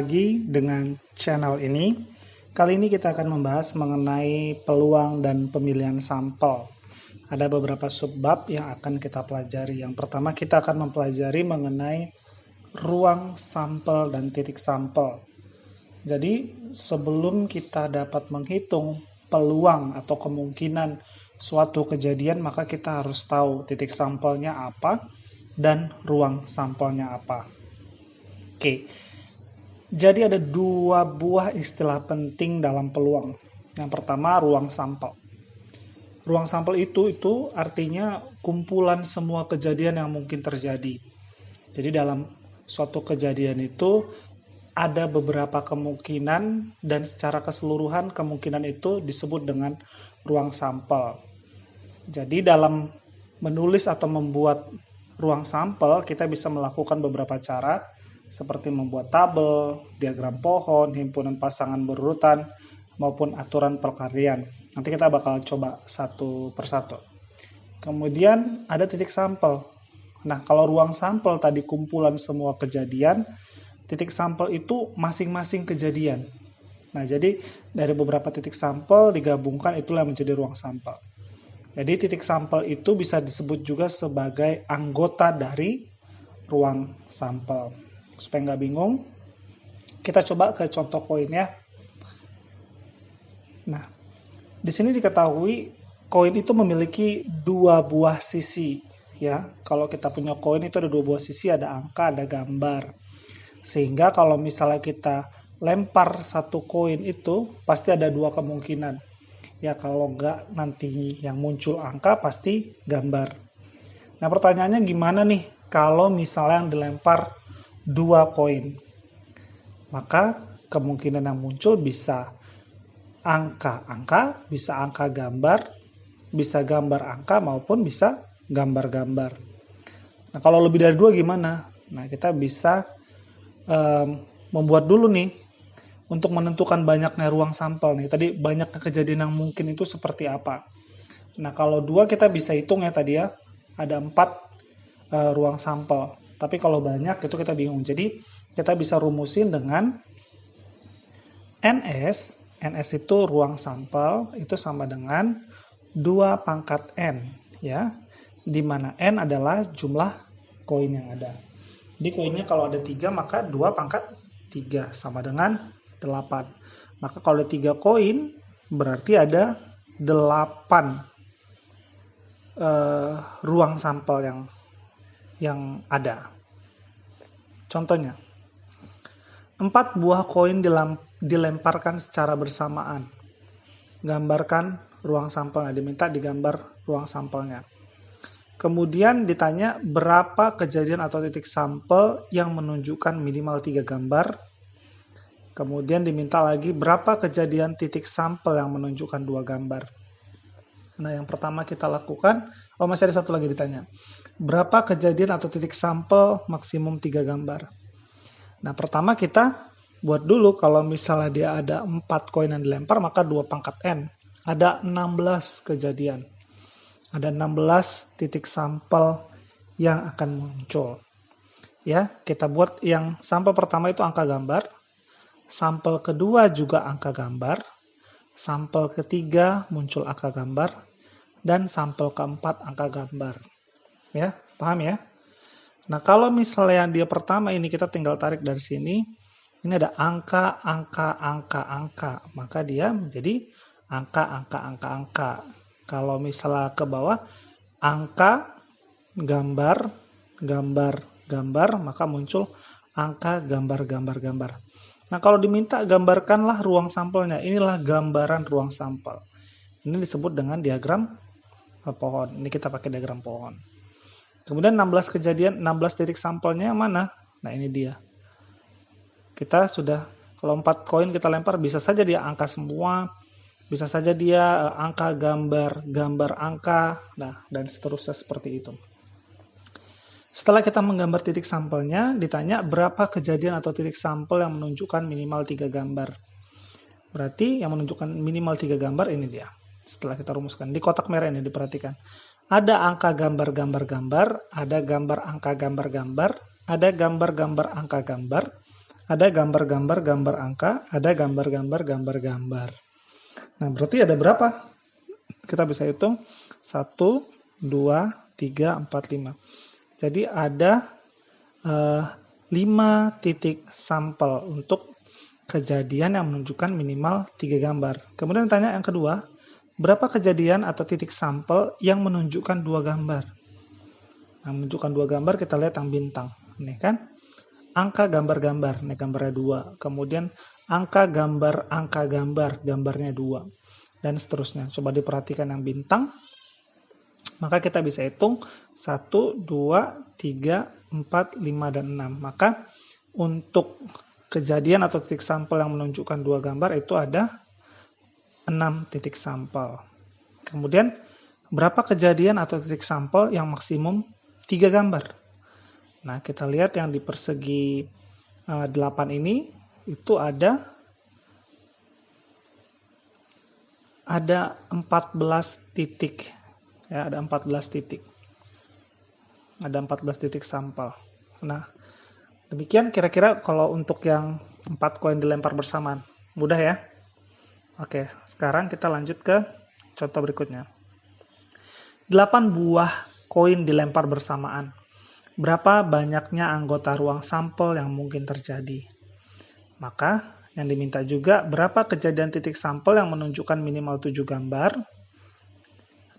Lagi dengan channel ini. Kali ini kita akan membahas mengenai peluang dan pemilihan sampel. Ada beberapa subbab yang akan kita pelajari. Yang pertama kita akan mempelajari mengenai ruang sampel dan titik sampel. Jadi sebelum kita dapat menghitung peluang atau kemungkinan suatu kejadian, maka kita harus tahu titik sampelnya apa dan ruang sampelnya apa. Oke. Jadi ada dua buah istilah penting dalam peluang. Yang pertama, ruang sampel. Ruang sampel itu artinya kumpulan semua kejadian yang mungkin terjadi. Jadi dalam suatu kejadian itu ada beberapa kemungkinan dan secara keseluruhan kemungkinan itu disebut dengan ruang sampel. Jadi dalam menulis atau membuat ruang sampel kita bisa melakukan beberapa cara, seperti membuat tabel, diagram pohon, himpunan pasangan berurutan, maupun aturan perkalian. Nanti kita bakal coba satu persatu. Kemudian ada titik sampel. Nah, kalau ruang sampel tadi kumpulan semua kejadian, titik sampel itu masing-masing kejadian. Nah, jadi dari beberapa titik sampel digabungkan itulah yang menjadi ruang sampel. Jadi titik sampel itu bisa disebut juga sebagai anggota dari ruang sampel. Supaya nggak bingung, kita coba ke contoh koin ya. Nah, di sini diketahui koin itu memiliki dua buah sisi ya. Kalau kita punya koin itu ada dua buah sisi, ada angka, ada gambar. Sehingga kalau misalnya kita lempar satu koin itu pasti ada dua kemungkinan. Ya kalau nggak nanti yang muncul angka pasti gambar. Nah pertanyaannya gimana nih kalau misalnya yang dilempar dua koin? Maka kemungkinan yang muncul bisa angka-angka, bisa angka gambar, bisa gambar angka maupun bisa gambar-gambar. Nah kalau lebih dari dua gimana? Nah kita bisa membuat dulu nih untuk menentukan banyaknya ruang sampel nih. Tadi banyaknya kejadian yang mungkin itu seperti apa. Nah kalau dua kita bisa hitung ya tadi ya, ada 4 ruang sampel. Tapi kalau banyak itu kita bingung. Jadi kita bisa rumusin dengan NS. NS itu ruang sampel itu sama dengan 2 pangkat N ya. Di mana N adalah jumlah koin yang ada. Jadi koinnya kalau ada 3 maka 2 pangkat 3 sama dengan 8. Maka kalau ada 3 koin berarti ada 8 ruang sampel yang ada. Contohnya, 4 buah koin dilemparkan secara bersamaan. Gambarkan ruang sampelnya, diminta digambar ruang sampelnya. Kemudian ditanya berapa kejadian atau titik sampel yang menunjukkan minimal 3 gambar. Kemudian diminta lagi berapa kejadian titik sampel yang menunjukkan 2 gambar. Nah, yang pertama kita lakukan, masih ada satu lagi ditanya. Berapa kejadian atau titik sampel maksimum 3 gambar? Nah, pertama kita buat dulu kalau misalnya dia ada 4 koin yang dilempar, maka 2 pangkat N. Ada 16 kejadian. Ada 16 titik sampel yang akan muncul. Ya, kita buat yang sampel pertama itu angka gambar. Sampel kedua juga angka gambar. Sampel ketiga muncul angka gambar. Dan sampel keempat angka gambar. Ya, paham ya? Nah, kalau misalnya yang dia pertama ini kita tinggal tarik dari sini, ini ada angka, angka, angka, angka. Maka dia menjadi angka, angka, angka, angka. Kalau misalnya ke bawah, angka, gambar, gambar, gambar, maka muncul angka, gambar, gambar, gambar. Nah, kalau diminta gambarkanlah ruang sampelnya. Inilah gambaran ruang sampel. Ini disebut dengan diagram pohon. Ini kita pakai diagram pohon. Kemudian 16 kejadian, 16 titik sampelnya mana? Nah, ini dia. Kita sudah, kalau 4 koin kita lempar, bisa saja dia angka semua, bisa saja dia angka gambar, gambar angka, nah, dan seterusnya seperti itu. Setelah kita menggambar titik sampelnya, ditanya berapa kejadian atau titik sampel yang menunjukkan minimal 3 gambar. Berarti yang menunjukkan minimal 3 gambar ini dia. Setelah kita rumuskan, di kotak merah ini diperhatikan. Ada angka gambar-gambar-gambar, ada gambar angka gambar-gambar, ada gambar-gambar angka gambar, ada gambar-gambar, gambar angka, ada gambar-gambar, gambar-gambar. Nah, berarti ada berapa? Kita bisa hitung 1, 2, 3, 4, 5. Jadi ada 5 titik sampel untuk kejadian yang menunjukkan minimal 3 gambar. Kemudian tanya yang kedua, berapa kejadian atau titik sampel yang menunjukkan 2 gambar? Nah, menunjukkan 2 gambar kita lihat yang bintang. Ini kan angka gambar-gambar, ini gambarnya 2. Kemudian angka gambar, gambarnya 2. Dan seterusnya. Coba diperhatikan yang bintang. Maka kita bisa hitung 1, 2, 3, 4, 5, dan 6. Maka untuk kejadian atau titik sampel yang menunjukkan 2 gambar itu ada 6 titik sampel. Kemudian berapa kejadian atau titik sampel yang maksimum 3 gambar? Nah, kita lihat yang di persegi 8 ini itu ada 14 titik. Ya, ada 14 titik. Ada 14 titik sampel. Nah, demikian kira-kira kalau untuk yang 4 koin dilempar bersamaan. Mudah ya? Oke, sekarang kita lanjut ke contoh berikutnya. 8 buah koin dilempar bersamaan. Berapa banyaknya anggota ruang sampel yang mungkin terjadi? Maka yang diminta juga berapa kejadian titik sampel yang menunjukkan minimal 7 gambar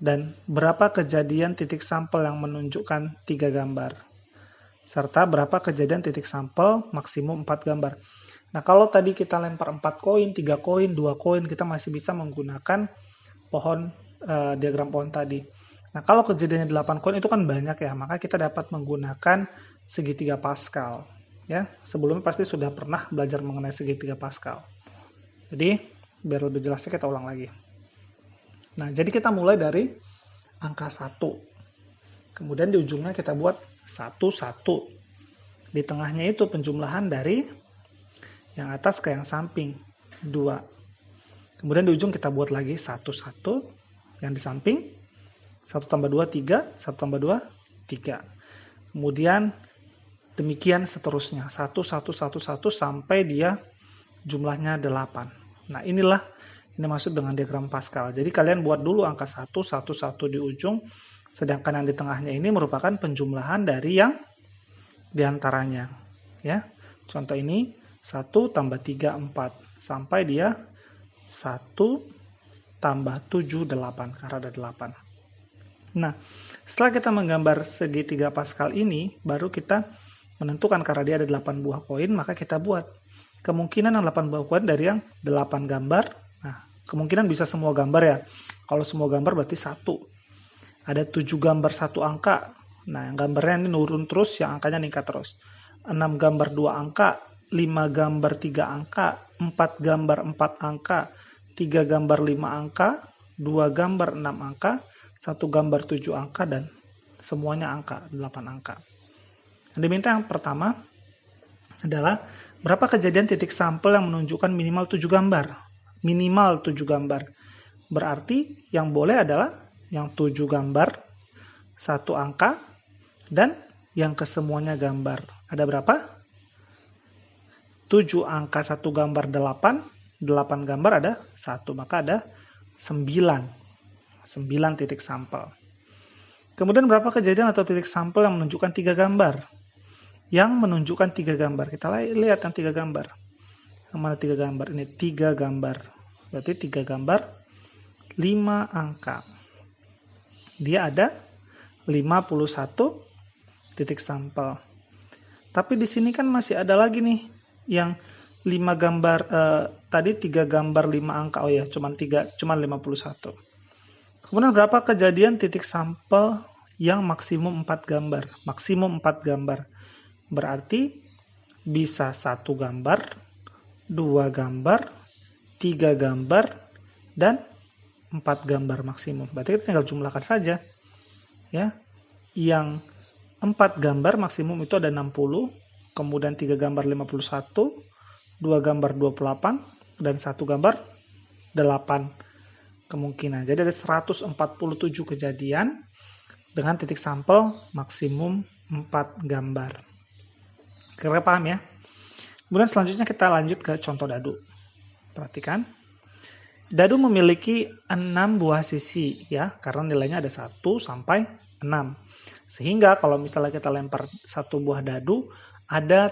dan berapa kejadian titik sampel yang menunjukkan 3 gambar serta berapa kejadian titik sampel maksimum 4 gambar. Nah, kalau tadi kita lempar 4 koin, 3 koin, 2 koin, kita masih bisa menggunakan diagram pohon tadi. Nah, kalau kejadiannya 8 koin itu kan banyak ya, maka kita dapat menggunakan segitiga Pascal. Ya, sebelumnya pasti sudah pernah belajar mengenai segitiga Pascal. Jadi, biar lebih jelasnya kita ulang lagi. Nah, jadi kita mulai dari angka 1. Kemudian di ujungnya kita buat 1, 1. Di tengahnya itu penjumlahan dari yang atas ke yang samping, 2. Kemudian di ujung kita buat lagi 1, 1. Yang di samping, 1 tambah 2, 3. 1 tambah 2, 3. Kemudian demikian seterusnya. 1, 1, 1, 1 sampai dia jumlahnya 8. Nah, ini maksud dengan diagram Pascal. Jadi kalian buat dulu angka 1, 1, 1 di ujung. Sedangkan yang di tengahnya ini merupakan penjumlahan dari yang diantaranya. Ya, contoh ini 1 tambah 3, 4. Sampai dia 1 tambah 7, 8. Karena ada 8. Nah, setelah kita menggambar segitiga Pascal ini, baru kita menentukan karena dia ada 8 buah koin, maka kita buat kemungkinan yang 8 buah koin dari yang 8 gambar. Nah, kemungkinan bisa semua gambar ya. Kalau semua gambar berarti 1. Ada 7 gambar 1 angka. Nah, yang gambarnya ini nurun terus, yang angkanya meningkat terus. 6 gambar 2 angka, 5 gambar 3 angka, 4 gambar 4 angka, 3 gambar 5 angka, 2 gambar 6 angka, 1 gambar 7 angka, dan semuanya angka, 8 angka. Yang diminta yang pertama adalah berapa kejadian titik sampel yang menunjukkan minimal 7 gambar. Minimal 7 gambar. Berarti yang boleh adalah yang 7 gambar, 1 angka, dan yang kesemuanya gambar. Ada berapa? 7 angka 1 gambar 8, 8 gambar ada 1, maka ada 9 titik sampel. Kemudian berapa kejadian atau titik sampel yang menunjukkan 3 gambar? Yang menunjukkan 3 gambar. Kita lihat yang 3 gambar. Yang mana 3 gambar? Ini 3 gambar. Berarti 3 gambar 5 angka. Dia ada 51 titik sampel. Tapi di sini kan masih ada lagi nih yang 5 gambar tadi 3 gambar 5 angka. Oh ya, cuman 51. Kemudian berapa kejadian titik sampel yang maksimum 4 gambar? Maksimum 4 gambar. Berarti bisa 1 gambar, 2 gambar, 3 gambar, dan 4 gambar maksimum. Berarti kita tinggal jumlahkan saja. Ya. Yang 4 gambar maksimum itu ada 60, kemudian 3 gambar 51, 2 gambar 28, dan 1 gambar 8 kemungkinan. Jadi ada 147 kejadian dengan titik sampel maksimum 4 gambar. Kira-kira paham ya? Kemudian selanjutnya kita lanjut ke contoh dadu. Perhatikan. Dadu memiliki 6 buah sisi ya, karena nilainya ada 1 sampai 6. Sehingga kalau misalnya kita lempar satu buah dadu,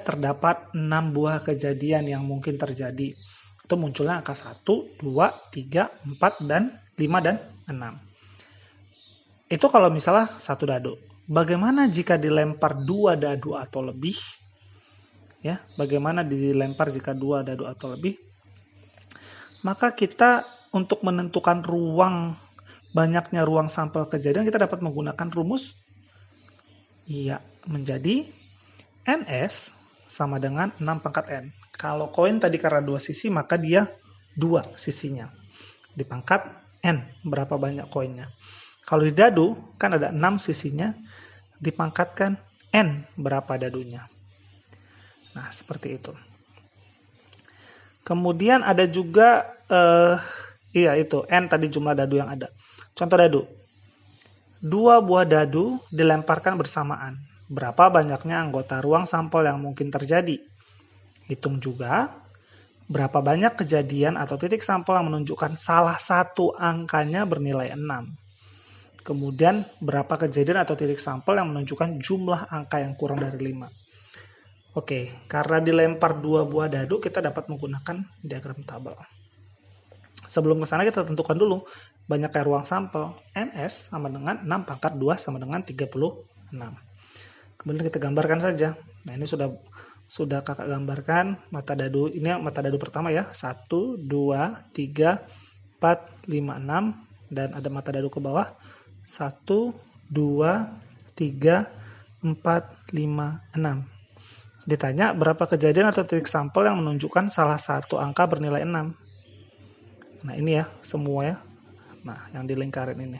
terdapat 6 buah kejadian yang mungkin terjadi. Itu munculnya angka 1, 2, 3, 4, dan 5, dan 6. Itu kalau misalnya satu dadu. Bagaimana jika dilempar 2 dadu atau lebih? Ya, bagaimana dilempar jika 2 dadu atau lebih? Maka kita untuk menentukan banyaknya ruang sampel kejadian, kita dapat menggunakan rumus menjadi NS sama dengan 6 pangkat N. Kalau koin tadi karena 2 sisi, maka dia 2 sisinya. Dipangkat N, berapa banyak koinnya. Kalau di dadu, kan ada 6 sisinya, dipangkatkan N, berapa dadunya. Nah, seperti itu. Kemudian ada juga, itu, N tadi jumlah dadu yang ada. Contoh dadu. 2 buah dadu dilemparkan bersamaan. Berapa banyaknya anggota ruang sampel yang mungkin terjadi? Hitung juga berapa banyak kejadian atau titik sampel yang menunjukkan salah satu angkanya bernilai 6. Kemudian berapa kejadian atau titik sampel yang menunjukkan jumlah angka yang kurang dari 5. Oke, karena dilempar 2 buah dadu, kita dapat menggunakan diagram tabel. Sebelum ke sana kita tentukan dulu banyaknya ruang sampel. NS sama dengan 6 pangkat 2 sama dengan 36. Kemudian kita gambarkan saja. Nah, ini sudah kakak gambarkan mata dadu. Ini mata dadu pertama ya. 1, 2, 3, 4, 5, 6. Dan ada mata dadu ke bawah. 1, 2, 3, 4, 5, 6. Ditanya berapa kejadian atau titik sampel yang menunjukkan salah satu angka bernilai 6. Nah, ini ya, semua ya. Nah, yang dilingkarin ini.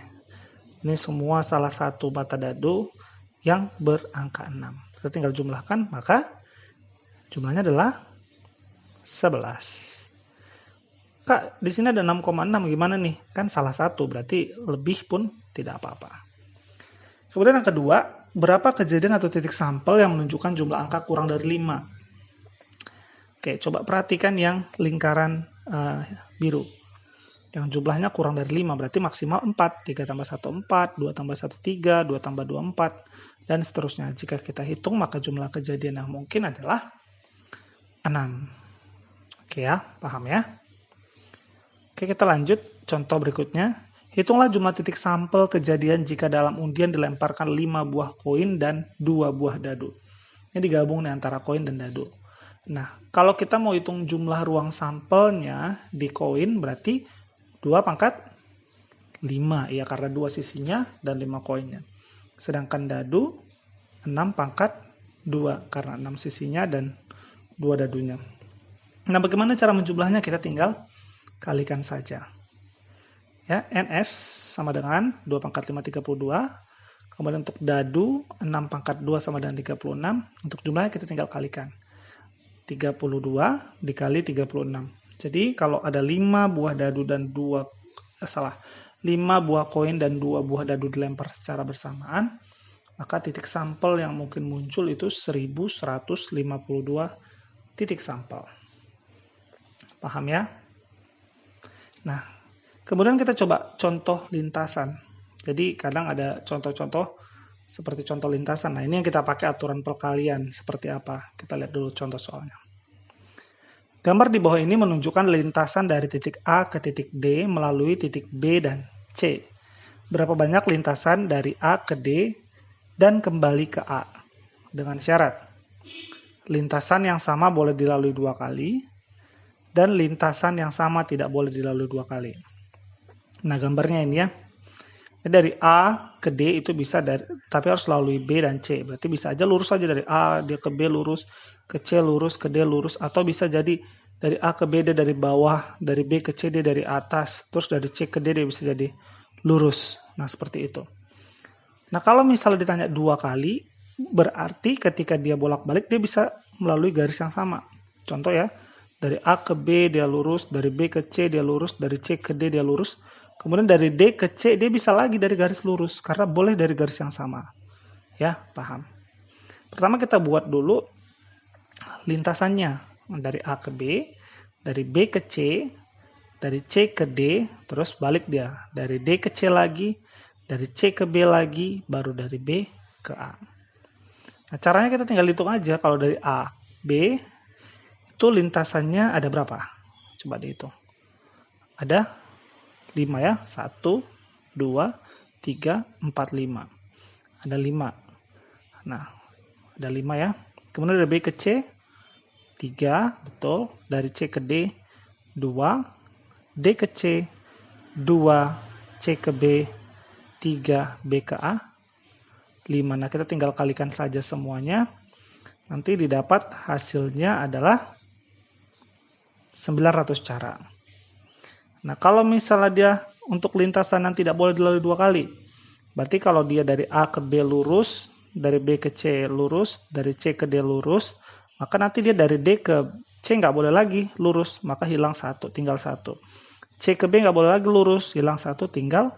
Ini semua salah satu mata dadu yang berangka 6. Kita tinggal jumlahkan, maka jumlahnya adalah 11. Kak, di sini ada 6,6, gimana nih? Kan salah satu, berarti lebih pun tidak apa-apa. Kemudian yang kedua, berapa kejadian atau titik sampel yang menunjukkan jumlah angka kurang dari 5? Oke, coba perhatikan yang lingkaran biru. Yang jumlahnya kurang dari 5, berarti maksimal 4. 3 tambah 1, 4. 2 tambah 1, 3. 2 tambah 2, 4. Dan seterusnya. Jika kita hitung, maka jumlah kejadian yang mungkin adalah 6. Oke ya, paham ya? Oke, kita lanjut. Contoh berikutnya. Hitunglah jumlah titik sampel kejadian jika dalam undian dilemparkan 5 buah koin dan 2 buah dadu. Ini digabung nih antara koin dan dadu. Nah, kalau kita mau hitung jumlah ruang sampelnya di koin, berarti 2 pangkat 5. Ya, karena 2 sisinya dan 5 koinnya. Sedangkan dadu 6 pangkat 2. Karena 6 sisinya dan 2 dadunya. Nah, bagaimana cara menjumlahnya? Kita tinggal kalikan saja. Ya, NS sama dengan 2 pangkat 5, 32. Kemudian untuk dadu, 6 pangkat 2 sama dengan 36. Untuk jumlahnya kita tinggal kalikan. 32 dikali 36. Jadi kalau ada 5 buah dadu dan 5 buah koin dan 2 buah dadu dilempar secara bersamaan, maka titik sampel yang mungkin muncul itu 1152 titik sampel. Paham ya? Nah, kemudian kita coba contoh lintasan. Jadi kadang ada contoh-contoh seperti contoh lintasan. Nah, ini yang kita pakai aturan perkalian. Seperti apa? Kita lihat dulu contoh soalnya. Gambar di bawah ini menunjukkan lintasan dari titik A ke titik D melalui titik B dan C. Berapa banyak lintasan dari A ke D dan kembali ke A? Dengan syarat. Lintasan yang sama boleh dilalui 2 kali. Dan lintasan yang sama tidak boleh dilalui 2 kali. Nah, gambarnya ini ya. Dari A ke D itu bisa, tapi harus lalui B dan C. Berarti bisa aja lurus aja dari A dia ke B lurus, ke C lurus, ke D lurus. Atau bisa jadi dari A ke B dia dari bawah, dari B ke C dia dari atas. Terus dari C ke D dia bisa jadi lurus. Nah, seperti itu. Nah, kalau misalnya ditanya 2 kali, berarti ketika dia bolak-balik dia bisa melalui garis yang sama. Contoh ya. Dari A ke B dia lurus, dari B ke C dia lurus, dari C ke D dia lurus. Kemudian dari D ke C dia bisa lagi dari garis lurus, karena boleh dari garis yang sama. Ya, paham. Pertama kita buat dulu lintasannya. dari A ke B, dari B ke C, dari C ke D, terus balik dia. Dari D ke C lagi, dari C ke B lagi, baru dari B ke A. Nah, caranya kita tinggal hitung aja. Kalau dari A, B, itu lintasannya ada berapa? Coba dihitung. Ada 5 ya. 1, 2, 3, 4, 5. Ada 5. Nah, ada 5 ya. Kemudian dari B ke C, 3, betul. Dari C ke D, 2. D ke C, 2. C ke B, 3. B ke A, 5. Nah, kita tinggal kalikan saja semuanya. Nanti didapat hasilnya adalah 900 cara. Nah, kalau misalnya dia untuk lintasan yang tidak boleh dilalui 2 kali, berarti kalau dia dari A ke B lurus, dari B ke C lurus, dari C ke D lurus, maka nanti dia dari D ke C nggak boleh lagi lurus, maka hilang 1, tinggal 1. C ke B nggak boleh lagi lurus, hilang 1, tinggal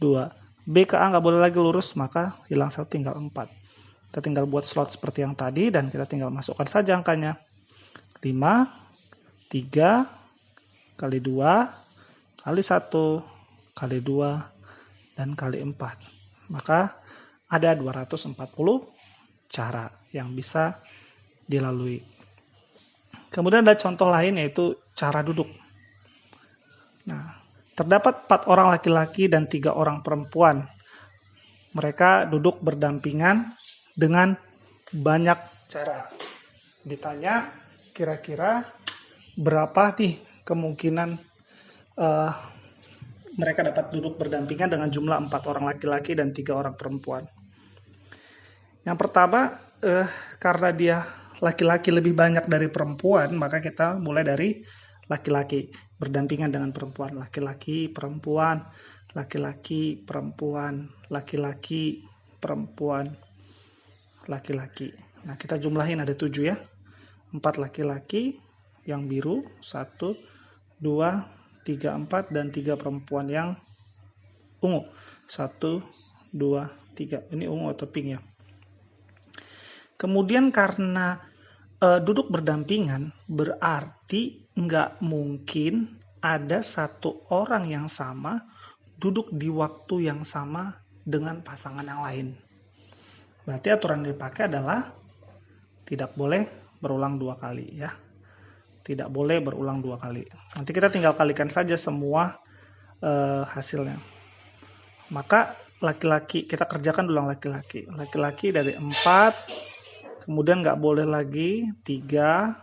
2. B ke A nggak boleh lagi lurus, maka hilang 1, tinggal 4. Kita tinggal buat slot seperti yang tadi, dan kita tinggal masukkan saja angkanya. 5, 3, kali 2, kali 1, kali 2, dan kali 4. Maka ada 240 cara yang bisa dilalui. Kemudian ada contoh lain, yaitu cara duduk. Nah, terdapat 4 orang laki-laki dan 3 orang perempuan. Mereka duduk berdampingan dengan banyak cara. Ditanya kira-kira berapa nih kemungkinan mereka dapat duduk berdampingan dengan jumlah 4 orang laki-laki dan 3 orang perempuan. Yang pertama, karena dia laki-laki lebih banyak dari perempuan, maka kita mulai dari laki-laki berdampingan dengan perempuan. Laki-laki, perempuan, laki-laki, perempuan, laki-laki, perempuan, laki-laki. Nah, kita jumlahin ada 7 ya. 4 laki-laki yang biru, 1, 2, 3, 4, dan 3 perempuan yang ungu. 1, 2, 3. Ini ungu atau pink ya. Kemudian karena duduk berdampingan, berarti nggak mungkin ada satu orang yang sama duduk di waktu yang sama dengan pasangan yang lain. Berarti aturan yang dipakai adalah tidak boleh berulang 2 kali ya. Tidak boleh berulang 2 kali. Nanti kita tinggal kalikan saja semua hasilnya. Maka laki-laki, kita kerjakan dulu laki-laki. Laki-laki dari 4, kemudian nggak boleh lagi 3,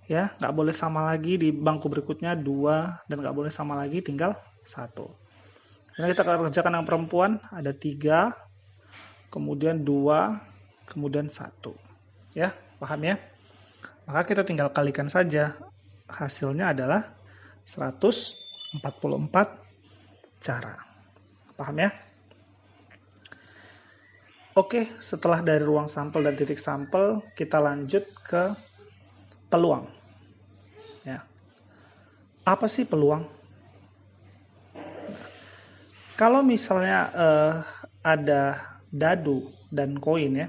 ya, nggak boleh sama lagi di bangku berikutnya 2, dan nggak boleh sama lagi, tinggal 1. Kemudian kita kerjakan yang perempuan, ada 3, kemudian 2, kemudian 1. Ya, paham ya? Maka kita tinggal kalikan saja. Hasilnya adalah 144 cara. Paham ya? Oke, setelah dari ruang sampel dan titik sampel, kita lanjut ke peluang. Ya. Apa sih peluang? Kalau misalnya ada dadu dan koin ya,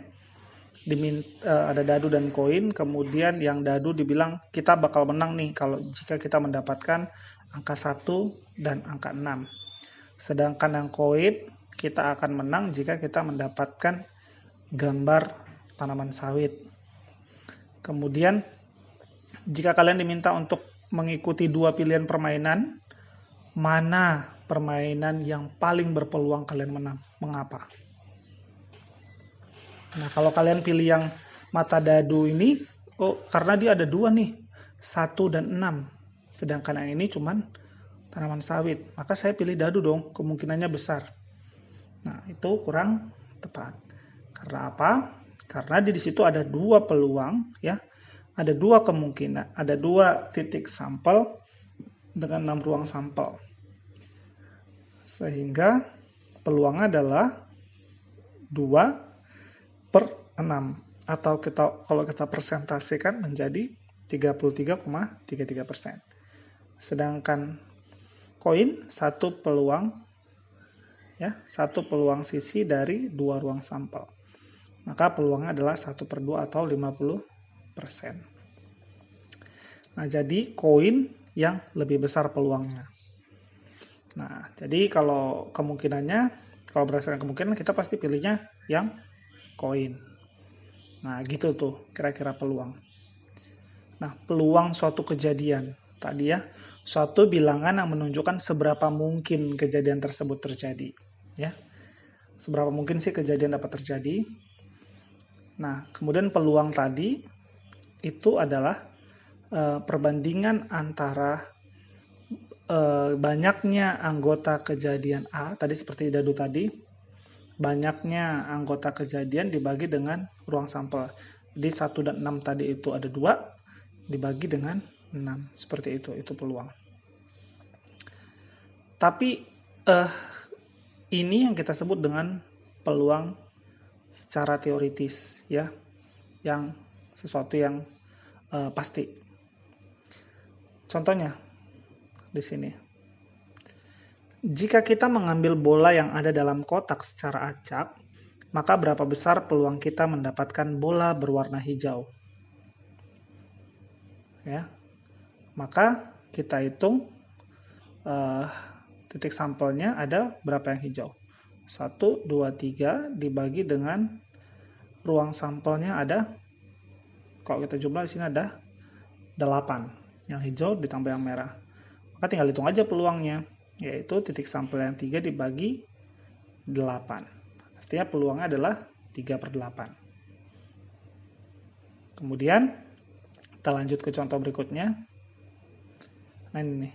ada dadu dan koin, kemudian yang dadu dibilang kita bakal menang nih kalau jika kita mendapatkan angka 1 dan angka 6. Sedangkan yang koin kita akan menang jika kita mendapatkan gambar tanaman sawit. Kemudian jika kalian diminta untuk mengikuti 2 pilihan permainan, mana permainan yang paling berpeluang kalian menang? Mengapa? Nah, kalau kalian pilih yang mata dadu ini, karena dia ada 2 nih, 1 dan 6. Sedangkan yang ini cuman tanaman sawit. Maka saya pilih dadu dong, kemungkinannya besar. Nah, itu kurang tepat. Karena apa? Karena di situ ada 2 peluang, ya. Ada 2 kemungkinan, ada 2 titik sampel dengan 6 ruang sampel. Sehingga peluangnya adalah 2/6, atau kalau kita persentasikan menjadi 33,33%. Sedangkan koin 1 peluang, ya, 1 peluang sisi dari 2 ruang sampel. Maka peluangnya adalah 1/2 atau 50%. Nah, jadi koin yang lebih besar peluangnya. Nah, jadi kalau berdasarkan kemungkinan kita pasti pilihnya yang koin. Nah, gitu tuh kira-kira peluang. Nah, peluang suatu kejadian. Tadi ya, suatu bilangan yang menunjukkan seberapa mungkin kejadian tersebut terjadi. Ya, seberapa mungkin sih kejadian dapat terjadi. Nah, kemudian peluang tadi itu adalah perbandingan antara banyaknya anggota kejadian A, tadi seperti dadu tadi, banyaknya anggota kejadian dibagi dengan ruang sampel. Jadi 1 dan 6 tadi itu ada 2, dibagi dengan 6. Seperti itu peluang. Tapi ini yang kita sebut dengan peluang secara teoritis, ya, yang sesuatu yang pasti. Contohnya di sini. Jika kita mengambil bola yang ada dalam kotak secara acak, maka berapa besar peluang kita mendapatkan bola berwarna hijau? Ya, maka kita hitung titik sampelnya ada berapa yang hijau. 1, 2, 3 dibagi dengan ruang sampelnya ada, kalau kita jumlah di sini ada 8. Yang hijau ditambah yang merah. Maka tinggal hitung aja peluangnya, yaitu titik sampel yang 3 dibagi 8. Artinya peluangnya adalah 3/8. Kemudian kita lanjut ke contoh berikutnya. Nah ini nih.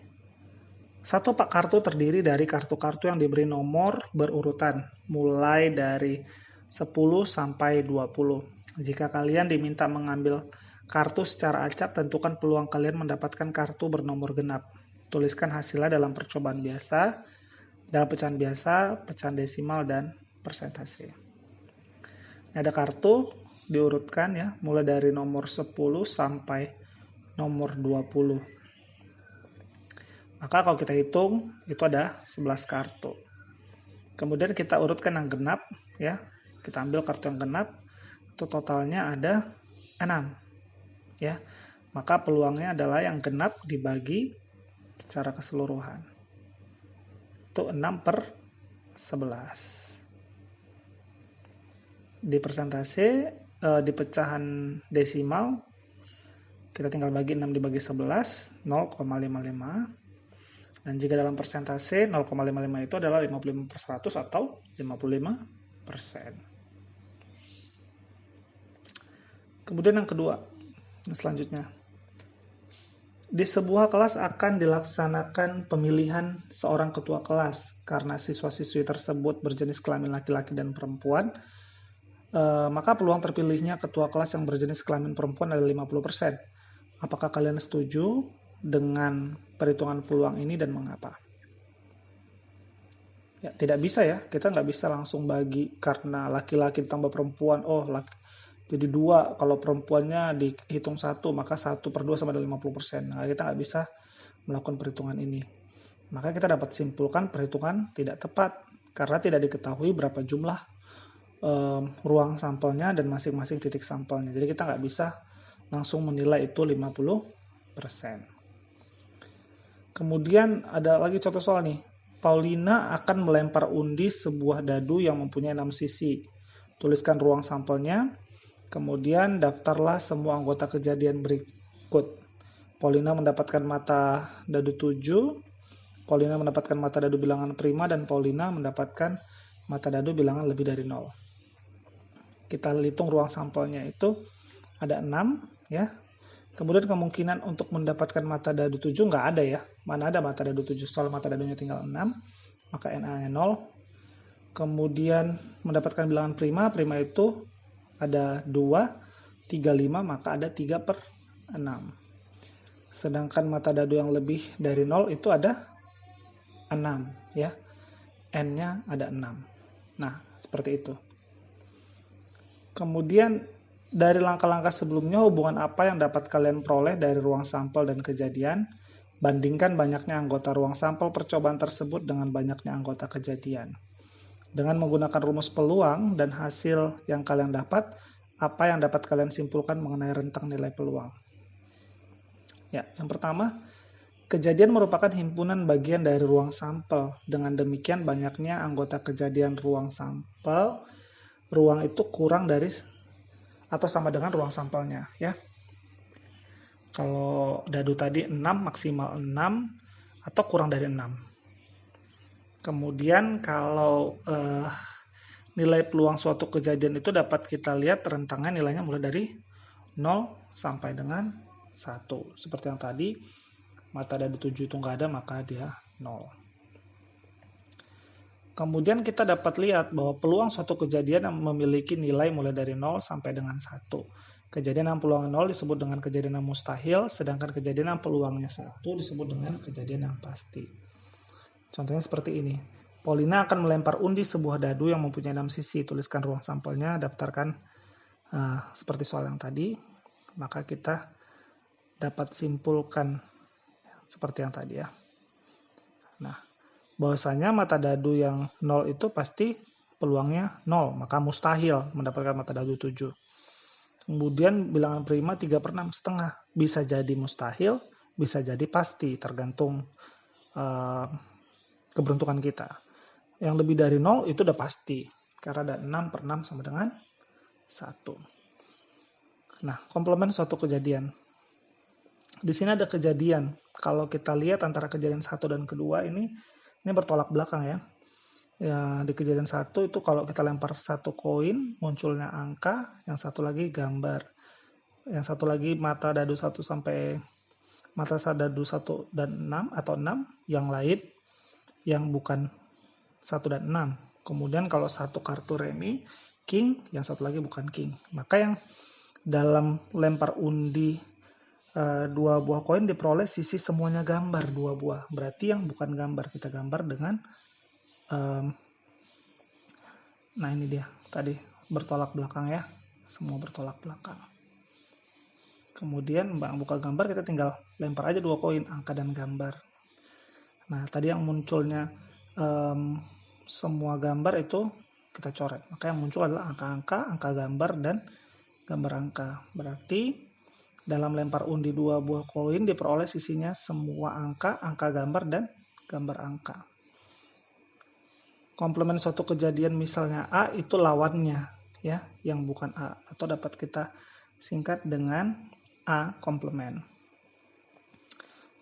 Satu pak kartu terdiri dari kartu-kartu yang diberi nomor berurutan, mulai dari 10 sampai 20. Jika kalian diminta mengambil kartu secara acak, tentukan peluang kalian mendapatkan kartu bernomor genap. Tuliskan hasilnya dalam percobaan biasa, dalam pecahan biasa, pecahan desimal, dan persentase. Ini ada kartu diurutkan ya, mulai dari nomor 10 sampai nomor 20. Maka kalau kita hitung, itu ada 11 kartu. Kemudian kita urutkan yang genap, ya. Kita ambil kartu yang genap, itu totalnya ada 6. Ya. Maka peluangnya adalah yang genap dibagi secara keseluruhan. Itu 6/11. Di persentase, di pecahan desimal, kita tinggal bagi 6 dibagi 11, 0,55. Dan jika dalam persentase 0,55 itu adalah 55/100 atau 55%. Kemudian yang kedua, yang selanjutnya. Di sebuah kelas akan dilaksanakan pemilihan seorang ketua kelas karena siswa-siswi tersebut berjenis kelamin laki-laki dan perempuan. Maka peluang terpilihnya ketua kelas yang berjenis kelamin perempuan adalah 50%. Apakah kalian setuju dengan perhitungan peluang ini dan mengapa? Ya, tidak bisa ya, kita nggak bisa langsung bagi karena laki-laki ditambah perempuan, jadi 2, kalau perempuannya dihitung 1, maka 1/2 sama dengan 50%. Nah, kita nggak bisa melakukan perhitungan ini. Maka kita dapat simpulkan perhitungan tidak tepat, karena tidak diketahui berapa jumlah ruang sampelnya dan masing-masing titik sampelnya. Jadi kita nggak bisa langsung menilai itu 50%. Kemudian ada lagi contoh soal nih. Paulina akan melempar undi sebuah dadu yang mempunyai 6 sisi. Tuliskan ruang sampelnya. Kemudian daftarlah semua anggota kejadian berikut. Paulina mendapatkan mata dadu 7. Paulina mendapatkan mata dadu bilangan prima. Dan Paulina mendapatkan mata dadu bilangan lebih dari 0. Kita hitung ruang sampelnya itu ada 6 ya. Kemudian kemungkinan untuk mendapatkan mata dadu 7 nggak ada ya. Mana ada mata dadu 7? Soal mata dadunya tinggal 6, maka NA-nya 0. Kemudian mendapatkan bilangan prima itu ada 2, 3, 5, maka ada 3/6. Sedangkan mata dadu yang lebih dari 0 itu ada 6 ya. N-nya ada 6. Nah, seperti itu. Kemudian dari langkah-langkah sebelumnya, hubungan apa yang dapat kalian peroleh dari ruang sampel dan kejadian? Bandingkan banyaknya anggota ruang sampel percobaan tersebut dengan banyaknya anggota kejadian. Dengan menggunakan rumus peluang dan hasil yang kalian dapat, apa yang dapat kalian simpulkan mengenai rentang nilai peluang? Ya, yang pertama, kejadian merupakan himpunan bagian dari ruang sampel. Dengan demikian banyaknya anggota kejadian ruang sampel, ruang itu kurang dari atau sama dengan ruang sampelnya, ya. Kalau dadu tadi 6, maksimal 6 atau kurang dari 6. Kemudian kalau nilai peluang suatu kejadian itu dapat kita lihat rentangnya nilainya mulai dari 0 sampai dengan 1. Seperti yang tadi, mata dadu 7 itu nggak ada, maka dia 0. Kemudian kita dapat lihat bahwa peluang suatu kejadian yang memiliki nilai mulai dari 0 sampai dengan 1. Kejadian yang peluangnya 0 disebut dengan kejadian yang mustahil, sedangkan kejadian yang peluangnya 1 disebut dengan kejadian yang pasti. Contohnya seperti ini. Paulina akan melempar undi sebuah dadu yang mempunyai 6 sisi. Tuliskan ruang sampelnya, daftarkan seperti soal yang tadi. Maka kita dapat simpulkan seperti yang tadi ya. Nah, bahwasanya mata dadu yang 0 itu pasti peluangnya 0, maka mustahil mendapatkan mata dadu 7. Kemudian bilangan prima 3/6 setengah. Bisa jadi mustahil, bisa jadi pasti, tergantung keberuntungan kita. Yang lebih dari 0 itu udah pasti, karena ada 6/6 sama dengan 1. Nah, komplement suatu kejadian. Di sini ada kejadian. Kalau kita lihat antara kejadian 1 dan kedua ini bertolak belakang ya. Ya, di kejadian 1 itu kalau kita lempar 1 koin, munculnya angka, yang satu lagi gambar. Yang satu lagi mata dadu 1 sampai mata dadu 1 dan 6 atau 6, yang lain yang bukan 1 dan 6. Kemudian kalau satu kartu remi, king, yang satu lagi bukan king. Maka yang dalam lempar undi 2 buah koin diperoleh sisi semuanya gambar 2 buah. Berarti yang bukan gambar kita gambar dengan nah ini dia tadi bertolak belakang ya, semua bertolak belakang. Kemudian buka gambar kita tinggal lempar aja 2 koin, angka dan gambar. Nah tadi yang munculnya semua gambar itu kita coret, maka yang muncul adalah angka-angka, angka gambar, dan gambar angka. Berarti dalam lempar undi 2 buah koin diperoleh sisinya semua angka, angka gambar, dan gambar angka. Komplement suatu kejadian misalnya A itu lawannya ya, yang bukan A, atau dapat kita singkat dengan A komplement.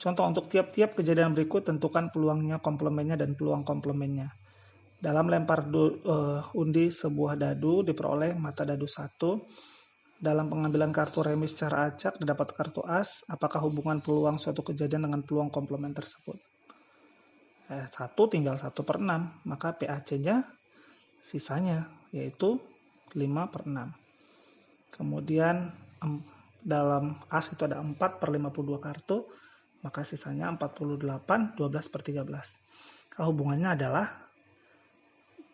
Contoh untuk tiap-tiap kejadian berikut tentukan peluangnya, komplemennya, dan peluang komplemennya. Dalam lempar undi sebuah dadu diperoleh mata dadu 1. Dalam pengambilan kartu remi secara acak didapat kartu as. Apakah hubungan peluang suatu kejadian dengan peluang komplement tersebut? 1 tinggal 1/6, maka PAC-nya sisanya yaitu 5/6. Kemudian dalam as itu ada 4/52 kartu, maka sisanya 48, 12/13. Hubungannya adalah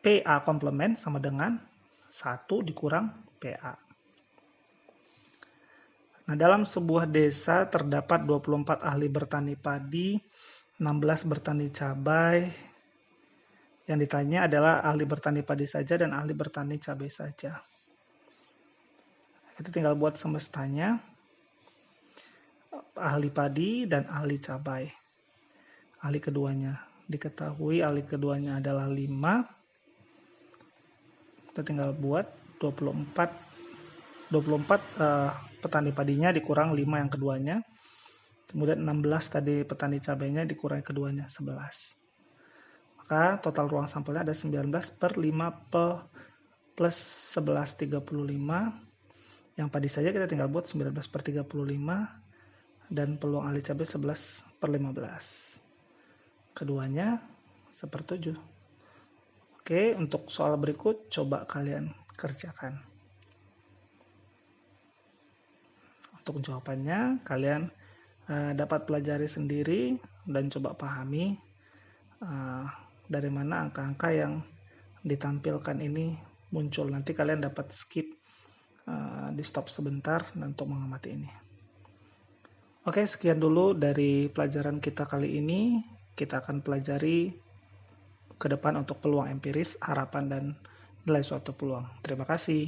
PA komplement sama dengan 1 dikurang PA. Nah, dalam sebuah desa terdapat 24 ahli bertani padi, 16 bertani cabai. Yang ditanya adalah ahli bertani padi saja dan ahli bertani cabai saja. Kita tinggal buat semestanya. Ahli padi dan ahli cabai. Ahli keduanya. Diketahui ahli keduanya adalah 5. Kita tinggal buat 24 petani padinya dikurang 5 yang keduanya. Kemudian 16 tadi petani cabainya dikurangi keduanya 11. Maka total ruang sampelnya ada 19/5 plus 11 35. Yang padi saja kita tinggal buat 19/35 dan peluang ahli cabai 11/15. Keduanya 1/7. Oke, untuk soal berikut coba kalian kerjakan. Untuk jawabannya kalian dapat pelajari sendiri dan coba pahami dari mana angka-angka yang ditampilkan ini muncul. Nanti kalian dapat skip, di stop sebentar untuk mengamati ini. Oke, sekian dulu dari pelajaran kita kali ini. Kita akan pelajari ke depan untuk peluang empiris, harapan, dan nilai suatu peluang. Terima kasih.